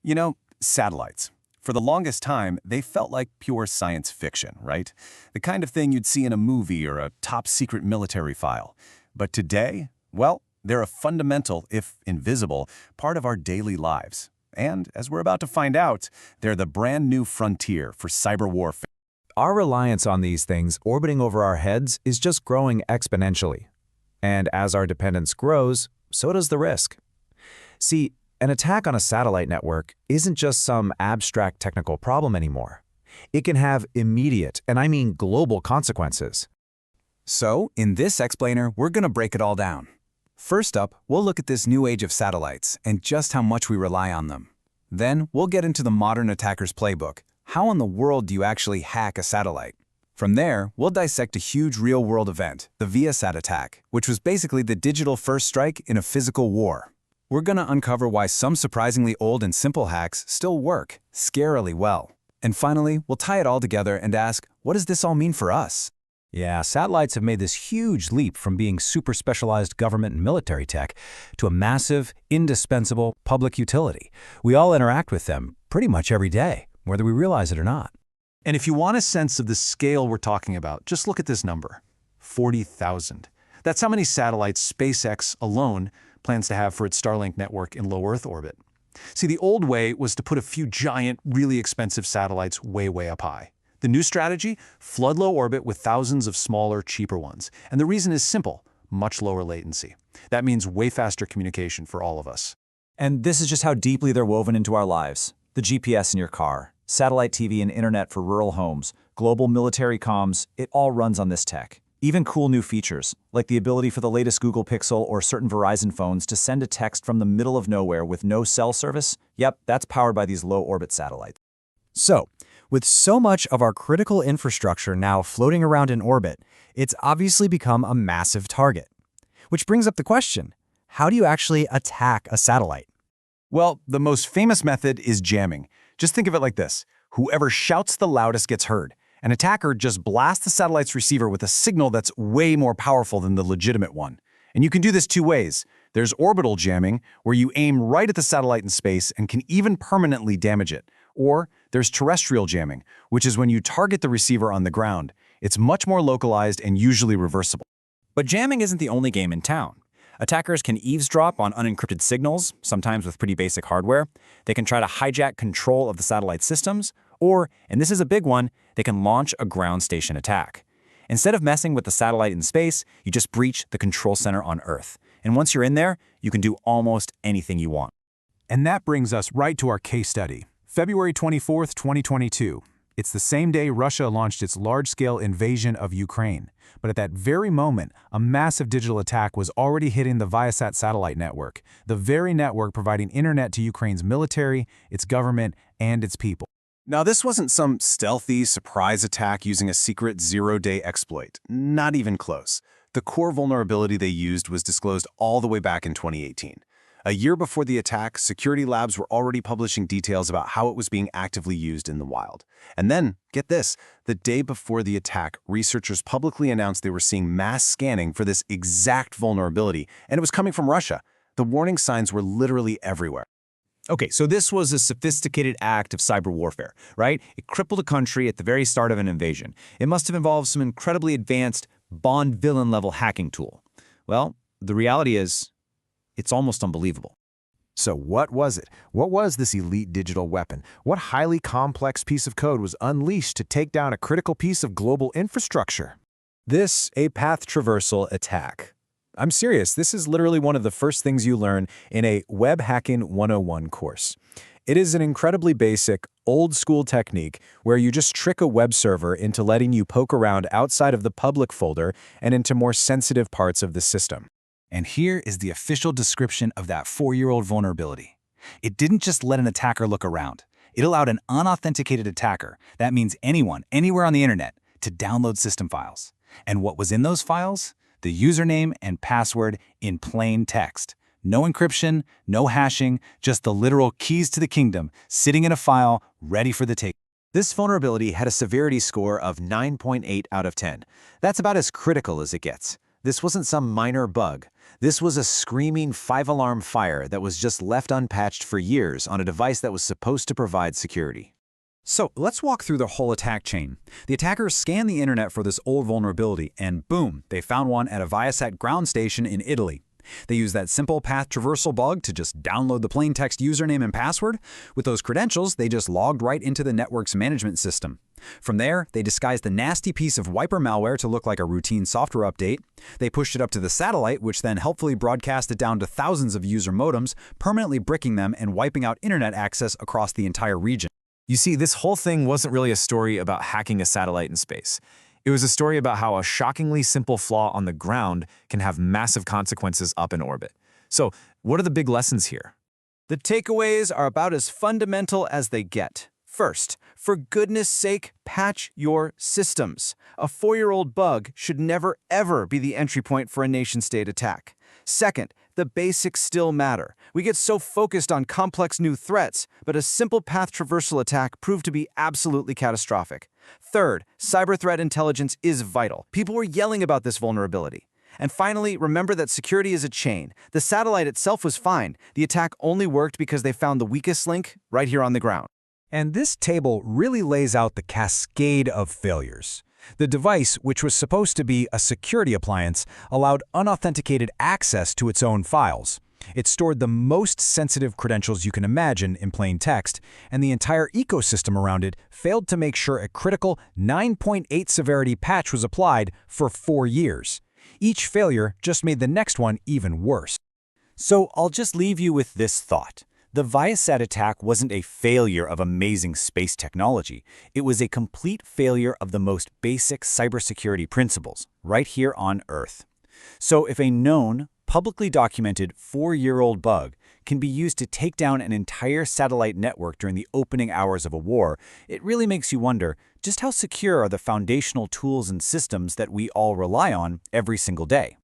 You know, satellites. For the longest time, they felt like pure science fiction, right? The kind of thing you'd see in a movie or a top-secret military file. But today, well, they're a fundamental, if invisible, part of our daily lives. And, as we're about to find out, they're the brand new frontier for cyber warfare. Our reliance on these things orbiting over our heads is just growing exponentially. And as our dependence grows, so does the risk. See, an attack on a satellite network isn't just some abstract technical problem anymore. It can have immediate, and I mean global consequences. So, in this explainer, we're going to break it all down. First up, we'll look at this new age of satellites and just how much we rely on them. Then, we'll get into the modern attacker's playbook. How in the world do you actually hack a satellite? From there, we'll dissect a huge real-world event, the Viasat attack, which was basically the digital first strike in a physical war. We're going to uncover why some surprisingly old and simple hacks still work, scarily well. And finally, we'll tie it all together and ask, what does this all mean for us? Yeah, satellites have made this huge leap from being super specialized government and military tech to a massive, indispensable public utility. We all interact with them pretty much every day, whether we realize it or not. And if you want a sense of the scale we're talking about, just look at this number, 40,000. That's how many satellites SpaceX alone plans to have for its Starlink network in low Earth orbit. See, the old way was to put a few giant, really expensive satellites way up high. The new strategy? Flood low orbit with thousands of smaller, cheaper ones. And the reason is simple, much lower latency. That means way faster communication for all of us. And this is just how deeply they're woven into our lives. The GPS in your car, satellite TV and internet for rural homes, global military comms, it all runs on this tech. Even cool new features, like the ability for the latest Google Pixel or certain Verizon phones to send a text from the middle of nowhere with no cell service, yep, that's powered by these low-orbit satellites. So, with so much of our critical infrastructure now floating around in orbit, it's obviously become a massive target. Which brings up the question, how do you actually attack a satellite? Well, the most famous method is jamming. Just think of it like this. Whoever shouts the loudest gets heard. An attacker just blasts the satellite's receiver with a signal that's way more powerful than the legitimate one. And you can do this two ways. There's orbital jamming, where you aim right at the satellite in space and can even permanently damage it. Or there's terrestrial jamming, which is when you target the receiver on the ground. It's much more localized and usually reversible. But jamming isn't the only game in town. Attackers can eavesdrop on unencrypted signals, sometimes with pretty basic hardware. They can try to hijack control of the satellite systems, or, and this is a big one, they can launch a ground station attack. Instead of messing with the satellite in space, you just breach the control center on Earth. And once you're in there, you can do almost anything you want. And that brings us right to our case study. February 24th, 2022. It's the same day Russia launched its large-scale invasion of Ukraine. But at that very moment, a massive digital attack was already hitting the Viasat satellite network, the very network providing internet to Ukraine's military, its government, and its people. Now, this wasn't some stealthy surprise attack using a secret zero-day exploit. Not even close. The core vulnerability they used was disclosed all the way back in 2018. A year before the attack, security labs were already publishing details about how it was being actively used in the wild. And then, get this, the day before the attack, researchers publicly announced they were seeing mass scanning for this exact vulnerability, and it was coming from Russia. The warning signs were literally everywhere. Okay, so this was a sophisticated act of cyber warfare, right? It crippled a country at the very start of an invasion. It must have involved some incredibly advanced Bond villain-level hacking tool. Well, the reality is, it's almost unbelievable. So what was it? What was this elite digital weapon? What highly complex piece of code was unleashed to take down a critical piece of global infrastructure? This, a path traversal attack. I'm serious, this is literally one of the first things you learn in a Web Hacking 101 course. It is an incredibly basic, old-school technique where you just trick a web server into letting you poke around outside of the public folder and into more sensitive parts of the system. And here is the official description of that 4-year-old vulnerability. It didn't just let an attacker look around. It allowed an unauthenticated attacker, that means anyone, anywhere on the internet, to download system files. And what was in those files? The username and password in plain text. No encryption, no hashing, just the literal keys to the kingdom sitting in a file ready for the take. This vulnerability had a severity score of 9.8 out of 10. That's about as critical as it gets. This wasn't some minor bug. This was a screaming 5-alarm fire that was just left unpatched for years on a device that was supposed to provide security. So let's walk through the whole attack chain. The attackers scanned the internet for this old vulnerability, and boom, they found one at a Viasat ground station in Italy. They used that simple path traversal bug to just download the plain text username and password. With those credentials, they just logged right into the network's management system. From there, they disguised the nasty piece of wiper malware to look like a routine software update. They pushed it up to the satellite, which then helpfully broadcast it down to thousands of user modems, permanently bricking them and wiping out internet access across the entire region. You see, this whole thing wasn't really a story about hacking a satellite in space. It was a story about how a shockingly simple flaw on the ground can have massive consequences up in orbit. So, what are the big lessons here? The takeaways are about as fundamental as they get. First, for goodness sake, patch your systems. A 4-year-old bug should never, ever be the entry point for a nation-state attack. Second, the basics still matter. We get so focused on complex new threats, but a simple path traversal attack proved to be absolutely catastrophic. Third, cyber threat intelligence is vital. People were yelling about this vulnerability. And finally, remember that security is a chain. The satellite itself was fine. The attack only worked because they found the weakest link right here on the ground. And this table really lays out the cascade of failures. The device, which was supposed to be a security appliance, allowed unauthenticated access to its own files. It stored the most sensitive credentials you can imagine in plain text, and the entire ecosystem around it failed to make sure a critical 9.8 severity patch was applied for 4 years. Each failure just made the next one even worse. So I'll just leave you with this thought. The Viasat attack wasn't a failure of amazing space technology. It was a complete failure of the most basic cybersecurity principles, right here on Earth. So if a known, publicly documented 4-year-old bug can be used to take down an entire satellite network during the opening hours of a war, it really makes you wonder just how secure are the foundational tools and systems that we all rely on every single day.